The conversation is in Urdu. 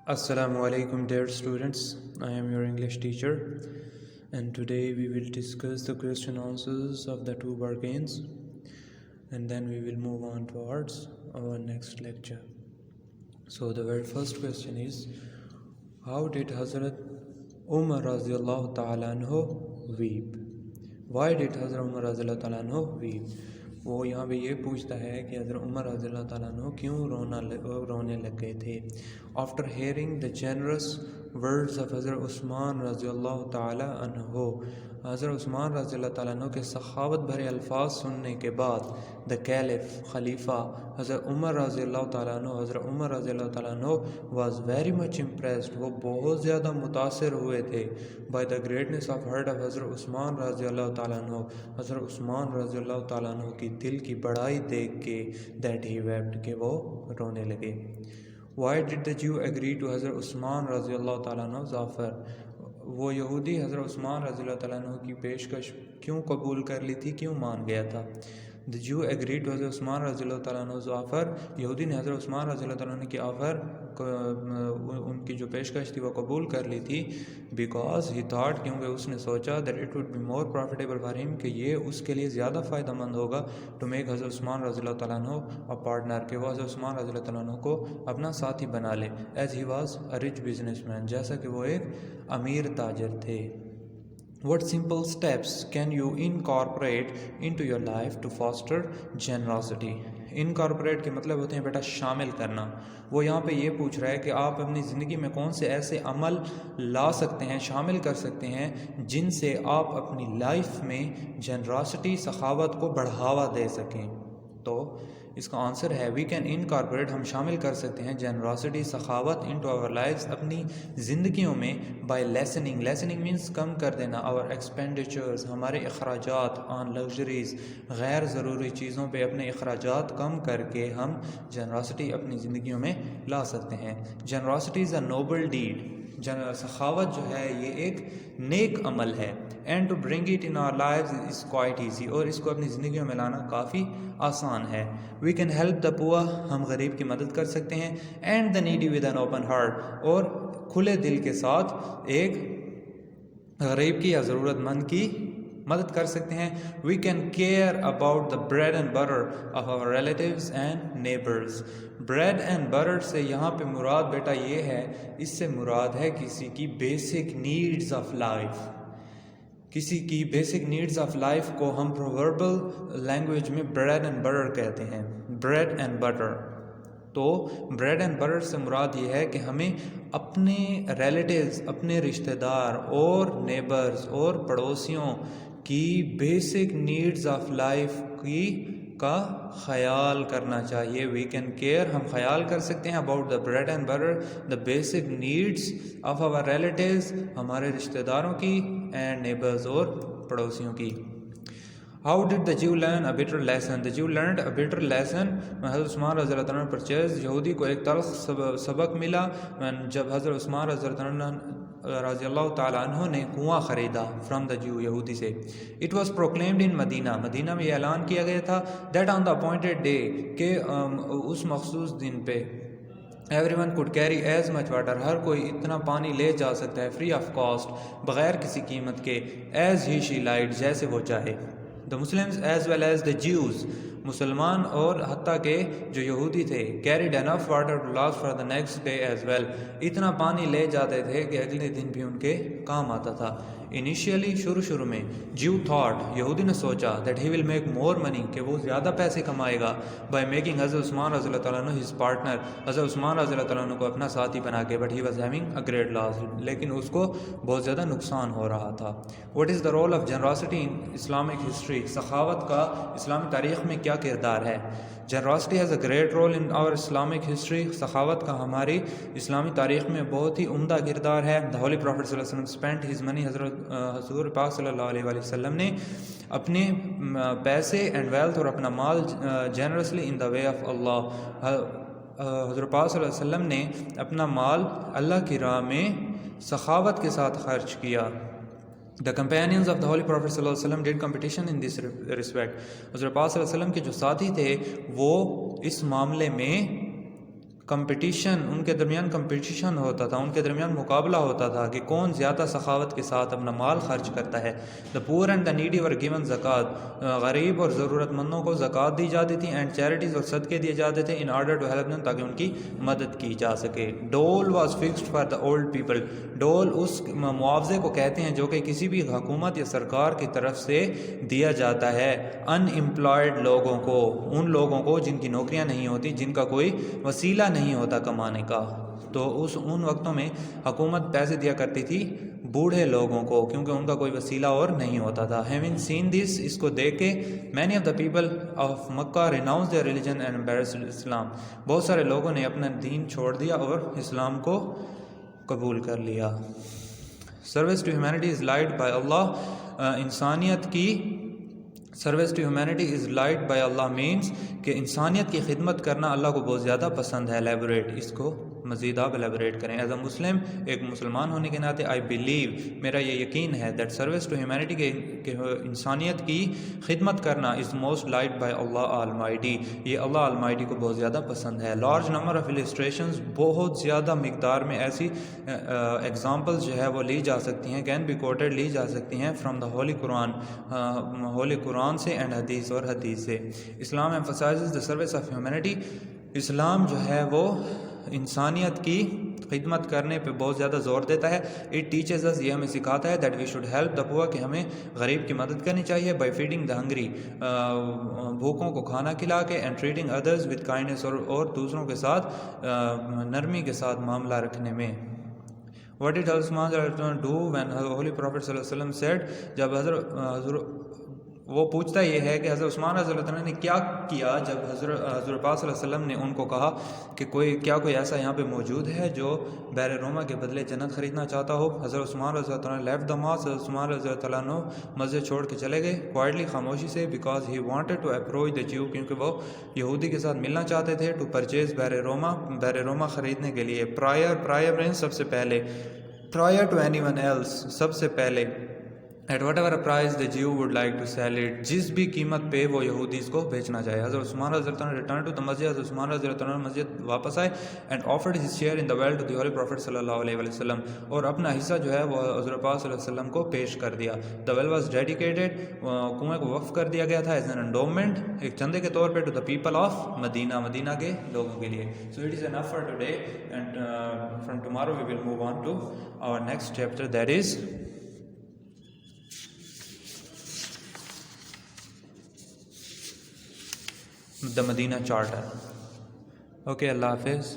Assalamu alaikum dear students, I am your English teacher and today we will discuss the question answers of the two bargains and then we will move on towards our next lecture. So the very first question is, how did Hazrat Umar radiallahu ta'ala anhu weep? Why did Hazrat Umar radiallahu ta'ala anhu weep? وہ یہاں پہ یہ پوچھتا ہے کہ حضرت عمر رضی اللہ تعالیٰ عنہ کیوں رونے لگ گئے تھے. After hearing the generous words of حضرت عثمان رضی اللہ تعالیٰ عنہ، حضرت عثمان رضی اللہ تعالیٰ عنہ کے سخاوت بھرے الفاظ سننے کے بعد دا کیلف خلیفہ حضرت عمر رضی اللہ تعالیٰ عنہ، حضرت عمر رضی اللہ تعالیٰ عنہ واز ویری مچ امپریسڈ، وہ بہت زیادہ متاثر ہوئے تھے by the greatness of hurt of حضرت عثمان رضی اللہ تعالیٰ عنہ، حضرت عثمان رضی اللہ تعالیٰ عنہ کی دل کی بڑائی دیکھ کے دیٹ ہی ویپٹ، کہ وہ رونے لگے. Why did the Jew agree to حضرت عثمان رضی اللہ تعالیٰ عنہ ظافر، وہ یہودی حضرت عثمان رضی اللہ تعالیٰ عنہ کی پیشکش کیوں قبول کر لی تھی، کیوں مان گیا تھا. The Jew agreed to حضرت عثمان رضی اللہ تعالیٰ عنہ's offer، یہودی نے حضرت عثمان رضی اللہ تعالیٰ عنہ کی آفر، ان کی جو پیشکش تھی وہ قبول کر لی تھی. because he thought، کیونکہ اس نے سوچا that it would be more profitable for him، کہ یہ اس کے لیے زیادہ فائدہ مند ہوگا to make حضرت عثمان رضی اللہ تعالیٰ عنہ a partner، کہ وہ حضرت عثمان رضی اللہ تعالیٰ عنہ کو اپنا ساتھی بنا لے. as he was a rich businessman، جیسا کہ وہ ایک امیر تاجر تھے. What simple steps can you incorporate into your life to foster generosity؟ Incorporate کے مطلب ہوتے ہیں بیٹا شامل کرنا. وہ یہاں پہ یہ پوچھ رہا ہے کہ آپ اپنی زندگی میں کون سے ایسے عمل لا سکتے ہیں، شامل کر سکتے ہیں، جن سے آپ اپنی لائف میں جنراسٹی، سخاوت کو بڑھاوا دے سکیں. تو اس کا آنسر ہے وی کین انکارپوریٹ، ہم شامل کر سکتے ہیں جنراسٹی، سخاوت انٹو آور لائفز، اپنی زندگیوں میں بائی لیسننگ. لیسننگ مینس کم کر دینا آور ایکسپینڈیچرز، ہمارے اخراجات آن لگژریز، غیر ضروری چیزوں پہ اپنے اخراجات کم کر کے ہم جنراسٹی اپنی زندگیوں میں لا سکتے ہیں. Generosity is a noble deed, سخاوت جو ہے یہ ایک نیک عمل ہے. And to bring it in our lives is quite easy, اور اس کو اپنی زندگیوں میں لانا کافی آسان ہے. وی کین ہیلپ دا پور، ہم غریب کی مدد کر سکتے ہیں. And the needy with an open heart, اور کھلے دل کے ساتھ ایک غریب کی یا ضرورت مند کی مدد کر سکتے ہیں. We can care about the bread and butter of our relatives and neighbours. Bread and butter سے یہاں پہ مراد بیٹا یہ ہے، اس سے مراد ہے کسی کی بیسک نیڈز آف لائف. کسی کی بیسک نیڈز آف لائف کو ہم پرووربل لینگویج میں بریڈ اینڈ بٹر کہتے ہیں. بریڈ اینڈ بٹر، تو بریڈ اینڈ بٹر سے مراد یہ ہے کہ ہمیں اپنے ریلیٹیوز، اپنے رشتہ دار اور نیبرز اور پڑوسیوں کی بیسک نیڈز آف لائف کا خیال کرنا چاہیے. وی کین کیئر، ہم خیال کر سکتے ہیں about the bread and butter, the basic needs of our relatives, ہمارے رشتہ داروں کی، اینڈ نیبرز اور پڑوسیوں کی. How did the Jew learn a bitter lesson؟ The Jew learned a bitter lesson when حضرت عثمان رضی اللہ تعالیٰ پرچیز، یہودی کو ایک تلخ سبق ملا جب حضرت عثمان رضی اللہ تعالیٰ عنہ نے کنواں خریدا فرام دا Jew، یہودی سے. It was proclaimed in مدینہ، مدینہ میں یہ اعلان کیا گیا تھا that on the appointed day، کہ اس مخصوص دن پہ everyone could carry as much water، ہر کوئی اتنا پانی لے جا سکتا ہے free of cost، بغیر کسی قیمت کے، as he she liked، جیسے وہ چاہے. The Muslims as well as the Jews، مسلمان اور حتیٰ کہ جو یہودی تھے carried enough water to last for the next day as well، اتنا پانی لے جاتے تھے کہ اگلے دن بھی ان کے کام آتا تھا. انیشیلی، شروع میں Jew thought، یہودی نے سوچا that he will make more money، کہ وہ زیادہ پیسے کمائے گا by making حضرت عثمان رضی اللہ تعالیٰ عنہ his partner، حضرت عثمان رضی اللہ تعالیٰ عنہ کو اپنا ساتھی بنا کے. but he was having a great loss، لیکن اس کو بہت زیادہ نقصان ہو رہا تھا. what is the role of generosity in Islamic history؟ سخاوت کا اسلامی تاریخ میں کیا کردار ہے؟ Generosity has a great role in our Islamic history، سخاوت کا ہماری اسلامی تاریخ میں بہت ہی عمدہ کردار ہے. The Holy Prophet صلی اللہ علیہ وسلم spent his money، حضور پاک صلی اللہ علیہ وسلم نے اپنے پیسے اینڈ ویلتھ اور اپنا مال generously in the way of Allah، حضور پاک صلی اللہ علیہ وسلم نے اپنا مال اللہ کی راہ میں سخاوت کے ساتھ خرچ کیا. The companions of the Holy Prophet صلی اللہ علیہ وسلم did competition in this respect، حضرت پاک صلی اللہ علیہ وسلم کے جو ساتھی تھے وہ اس معاملے میں کمپٹیشن، ان کے درمیان کمپٹیشن ہوتا تھا، ان کے درمیان مقابلہ ہوتا تھا کہ کون زیادہ سخاوت کے ساتھ اپنا مال خرچ کرتا ہے. The poor and the needy were given زکوٰۃ، غریب اور ضرورت مندوں کو زکوٰۃ دی جاتی تھی، اینڈ چیریٹیز اور صدقے دیے جاتے تھے in order to help them, تاکہ ان کی مدد کی جا سکے. Dole was fixed for the old people, dole اس معاوضے کو کہتے ہیں جو کہ کسی بھی حکومت یا سرکار کی طرف سے دیا جاتا ہے ان امپلائڈ لوگوں کو، ان لوگوں کو جن کی نوکریاں نہیں ہوتی، جن کا کوئی وسیلہ نہیں ہوتا کمانے کا. تو ان وقتوں میں حکومت پیسے دیا کرتی تھی بوڑھے لوگوں کو، کیونکہ ان کا کوئی وسیلہ اور نہیں ہوتا تھا. ہیونگ سین دس، اس کو دیکھ کے many of the people of Mecca renounce their religion and embraced Islam, بہت سارے لوگوں نے اپنا دین چھوڑ دیا اور اسلام کو قبول کر لیا. Service to humanity is liked by Allah, انسانیت کی service to humanity is liked by Allah means کہ انسانیت کی خدمت کرنا اللہ کو بہت زیادہ پسند ہے. ایلیبوریٹ، اس کو مزید آپ ایلیبوریٹ کریں. ایز اے مسلم، ایک مسلمان ہونے کے ناطے آئی بلیو، میرا یہ یقین ہے دیٹ سروس ٹو ہیومینٹی کہ انسانیت کی خدمت کرنا is most liked by Allah almighty, یہ اللہ آلمائٹی کو بہت زیادہ پسند ہے. لارج نمبر آف السٹریشنز، بہت زیادہ مقدار میں ایسی ایگزامپلز جو ہے وہ لی جا سکتی ہیں، کین بی کوٹیڈ، لی جا سکتی ہیں فرام دا ہولی قرآن، ہولی قرآن سے اینڈ حدیث، اور حدیث سے. اسلام ایمفسائزز دا سروس آف ہیومینٹی، اسلام جو ہے وہ انسانیت کی خدمت کرنے پہ بہت زیادہ زور دیتا ہے. اٹ ٹیچز اس، یہ ہمیں سکھاتا ہے that we should help the poor, کہ ہمیں غریب کی مدد کرنی چاہیے. بائی فیڈنگ دا ہنگری، بھوکوں کو کھانا کھلا کے. And treating others with kindness, اور دوسروں کے ساتھ نرمی کے ساتھ معاملہ رکھنے میں. What did Hazrat do when Holy Prophet صلی اللہ علیہ وسلم said، جب حضرت وہ پوچھتا یہ ہے کہ حضرت عثمان رضی اللہ عنہ نے کیا کیا جب حضرت پاک صلی اللہ علیہ وسلم نے ان کو کہا کہ کوئی ایسا یہاں پہ موجود ہے جو بحر روما کے بدلے جنت خریدنا چاہتا ہو. حضرت عثمان رضی اللہ عنہ لیفٹ دا ماسک، حضرت عثمان رضی اللہ عنہ مسجد چھوڑ کے چلے گئے کوائٹلی، خاموشی سے. Because he wanted to approach the Jew, کیونکہ وہ یہودی کے ساتھ ملنا چاہتے تھے. ٹو پرچیز بحر روما خریدنے کے لیے. پرائر مینس سب سے پہلے، prior to anyone else، سب سے پہلے. at whatever price the Jew would like to sell it، جس بھی قیمت پہ وہ یہودی اس کو بیچنا چاہے. حضرت عثمان رضی اللہ عنہ returned to the مسجد، حضرت عثمان رضی اللہ عنہ مسجد واپس آئے. and offered his share in the well to the Holy Prophet صلی اللہ علیہ وسلم، اور اپنا حصہ جو ہے وہ حضرت پاک صلی اللہ علیہ وسلم کو پیش کر دیا. the well was dedicated، کنویں کو وقف کر دیا گیا تھا. as an endowment، ایک چندے کے طور پہ. to the people of مدینہ، مدینہ کے لوگوں کے لیے. so it is enough for today, and from tomorrow we will move on to our next chapter, that is the Medina Charter. Okay, Allah Hafiz.